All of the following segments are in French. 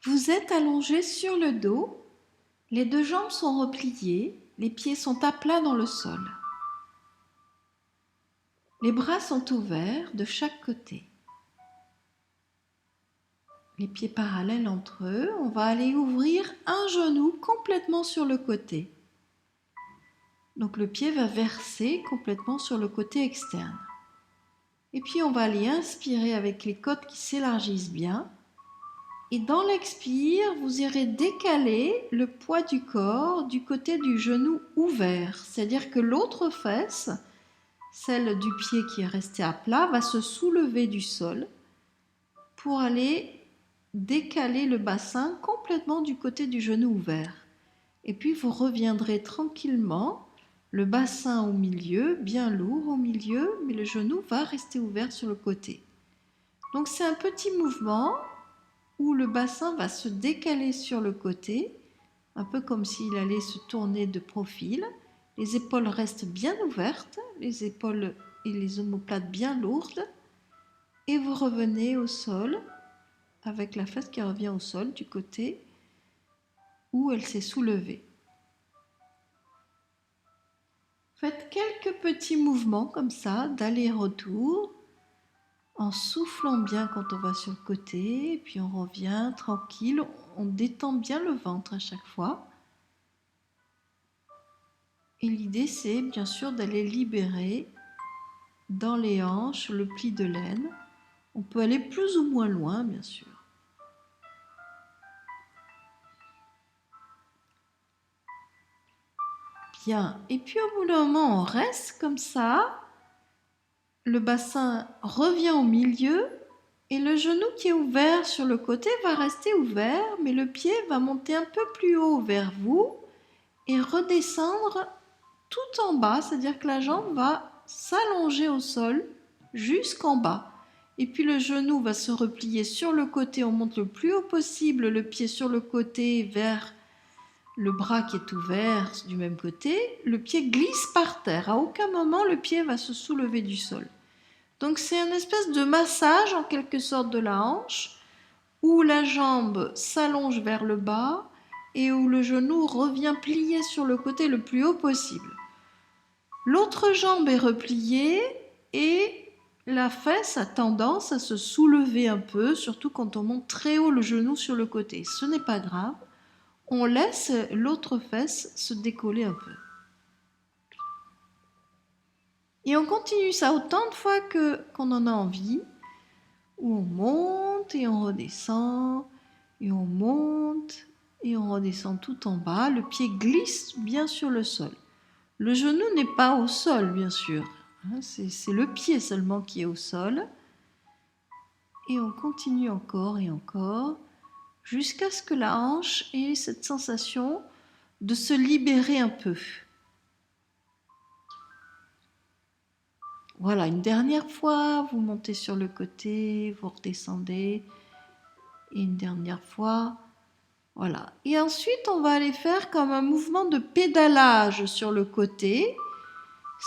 Vous êtes allongé sur le dos, les deux jambes sont repliées, les pieds sont à plat dans le sol. Les bras sont ouverts de chaque côté. Les pieds parallèles entre eux, on va aller ouvrir un genou complètement sur le côté. Donc le pied va verser complètement sur le côté externe. Et puis on va aller inspirer avec les côtes qui s'élargissent bien. Et dans l'expire, vous irez décaler le poids du corps du côté du genou ouvert. C'est-à-dire que l'autre fesse, celle du pied qui est resté à plat, va se soulever du sol pour aller décaler le bassin complètement du côté du genou ouvert. Et puis vous reviendrez tranquillement, le bassin au milieu, bien lourd au milieu, mais le genou va rester ouvert sur le côté. Donc c'est un petit mouvement où le bassin va se décaler sur le côté, un peu comme s'il allait se tourner de profil. Les épaules restent bien ouvertes, les épaules et les omoplates bien lourdes, et vous revenez au sol avec la fesse qui revient au sol du côté où elle s'est soulevée. Faites quelques petits mouvements comme ça, d'aller-retour, en soufflant bien quand on va sur le côté, et puis on revient tranquille, on détend bien le ventre à chaque fois. Et l'idée, c'est bien sûr d'aller libérer dans les hanches le pli de laine. On peut aller plus ou moins loin, bien sûr. Bien, et puis au bout d'un moment, on reste comme ça. Le bassin revient au milieu et le genou qui est ouvert sur le côté va rester ouvert, mais le pied va monter un peu plus haut vers vous et redescendre tout en bas, c'est-à-dire que la jambe va s'allonger au sol jusqu'en bas. Et puis le genou va se replier sur le côté, on monte le plus haut possible le pied sur le côté vers le bras qui est ouvert du même côté. Le pied glisse par terre, à aucun moment le pied va se soulever du sol. Donc c'est une espèce de massage en quelque sorte de la hanche où la jambe s'allonge vers le bas et où le genou revient plié sur le côté le plus haut possible. L'autre jambe est repliée et la fesse a tendance à se soulever un peu, surtout quand on monte très haut le genou sur le côté. Ce n'est pas grave, on laisse l'autre fesse se décoller un peu. Et on continue ça autant de fois qu'on en a envie, où on monte et on redescend, et on monte et on redescend tout en bas. Le pied glisse bien sur le sol. Le genou n'est pas au sol, bien sûr. C'est le pied seulement qui est au sol. Et on continue encore et encore, jusqu'à ce que la hanche ait cette sensation de se libérer un peu. Voilà, une dernière fois, vous montez sur le côté, vous redescendez. Et une dernière fois, voilà. Et ensuite, on va aller faire comme un mouvement de pédalage sur le côté.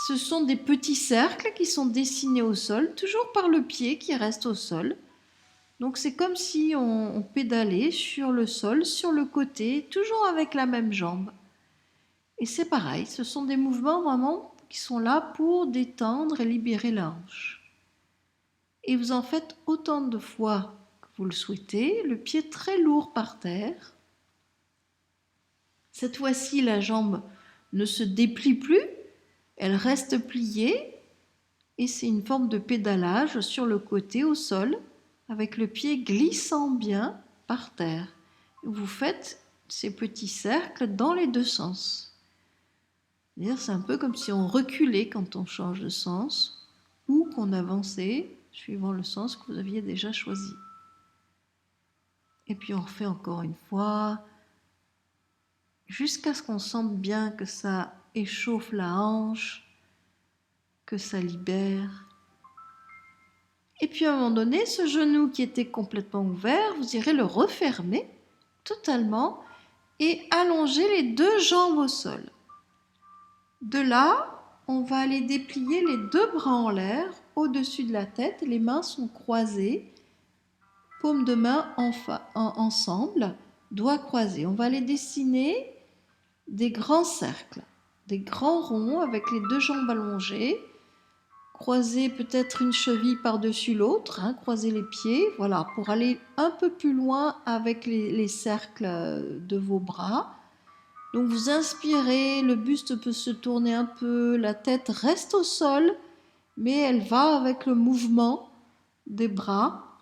Ce sont des petits cercles qui sont dessinés au sol, toujours par le pied qui reste au sol. Donc c'est comme si on pédalait sur le sol, sur le côté, toujours avec la même jambe. Et c'est pareil, ce sont des mouvements vraiment qui sont là pour détendre et libérer la hanche. Et vous en faites autant de fois que vous le souhaitez, le pied très lourd par terre. Cette fois-ci, la jambe ne se déplie plus, elle reste pliée et c'est une forme de pédalage sur le côté au sol avec le pied glissant bien par terre. Vous faites ces petits cercles dans les deux sens. C'est un peu comme si on reculait quand on change de sens ou qu'on avançait suivant le sens que vous aviez déjà choisi. Et puis on refait encore une fois, jusqu'à ce qu'on sente bien que ça échauffe la hanche, que ça libère. Et puis à un moment donné, ce genou qui était complètement ouvert, vous irez le refermer totalement et allonger les deux jambes au sol. De là, on va aller déplier les deux bras en l'air, au-dessus de la tête, les mains sont croisées paumes de main ensemble, doigts croisés. On va aller dessiner des grands cercles, des grands ronds avec les deux jambes allongées. Croiser peut-être une cheville par-dessus l'autre, hein, croiser les pieds, voilà, pour aller un peu plus loin avec les cercles de vos bras. Donc vous inspirez, le buste peut se tourner un peu, la tête reste au sol, mais elle va avec le mouvement des bras.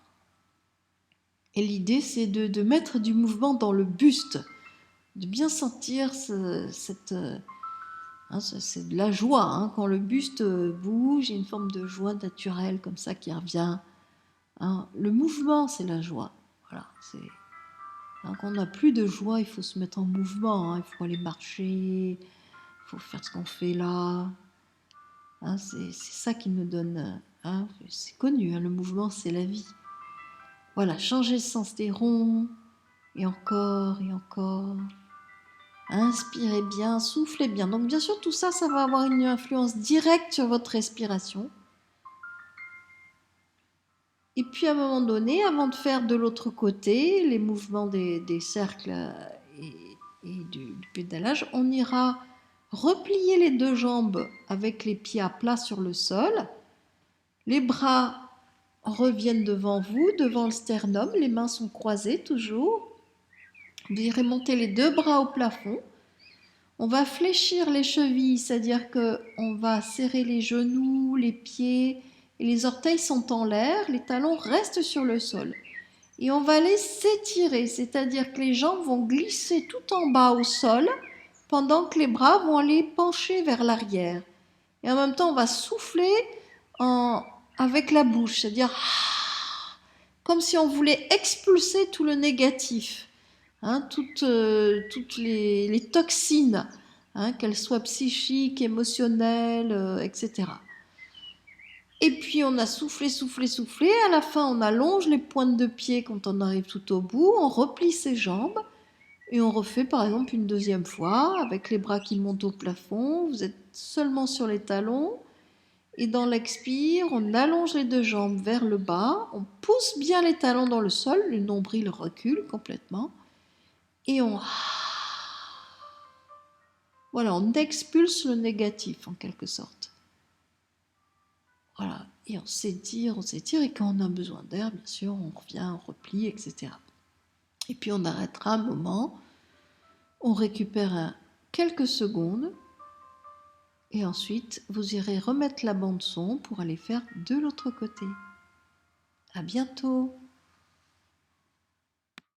Et l'idée, c'est de mettre du mouvement dans le buste, de bien sentir cette... Hein, c'est de la joie, hein. Quand le buste bouge, il y a une forme de joie naturelle comme ça qui revient. Hein. Le mouvement, c'est la joie. Voilà, hein, quand on n'a plus de joie, il faut se mettre en mouvement. Hein. Il faut aller marcher, il faut faire ce qu'on fait là. Hein, c'est ça qui nous donne... Hein, c'est connu, hein, le mouvement, c'est la vie. Voilà, changer le sens des ronds, et encore, et encore. Inspirez bien, soufflez bien. Donc bien sûr, tout ça, ça va avoir une influence directe sur votre respiration. Et puis à un moment donné, avant de faire de l'autre côté, les mouvements des cercles et du pédalage, on ira replier les deux jambes avec les pieds à plat sur le sol. Les bras reviennent devant vous, devant le sternum. Les mains sont croisées toujours. Vous irez monter les deux bras au plafond. On va fléchir les chevilles, c'est-à-dire qu'on va serrer les genoux, les pieds, et les orteils sont en l'air, les talons restent sur le sol. Et on va les s'étirer, c'est-à-dire que les jambes vont glisser tout en bas au sol, pendant que les bras vont aller pencher vers l'arrière. Et en même temps, on va souffler avec la bouche, c'est-à-dire comme si on voulait expulser tout le négatif. Hein, toutes les toxines, hein, qu'elles soient psychiques, émotionnelles, etc. Et puis on a soufflé, soufflé, soufflé. À la fin, on allonge les pointes de pied quand on arrive tout au bout. On replie ses jambes et on refait par exemple une deuxième fois avec les bras qui montent au plafond. Vous êtes seulement sur les talons. Et dans l'expire, on allonge les deux jambes vers le bas. On pousse bien les talons dans le sol. Le nombril recule complètement. Et voilà, on expulse le négatif en quelque sorte. Voilà, et on s'étire, et quand on a besoin d'air, bien sûr, on revient, on replie, etc. Et puis on arrêtera un moment, on récupère quelques secondes, et ensuite vous irez remettre la bande son pour aller faire de l'autre côté. À bientôt!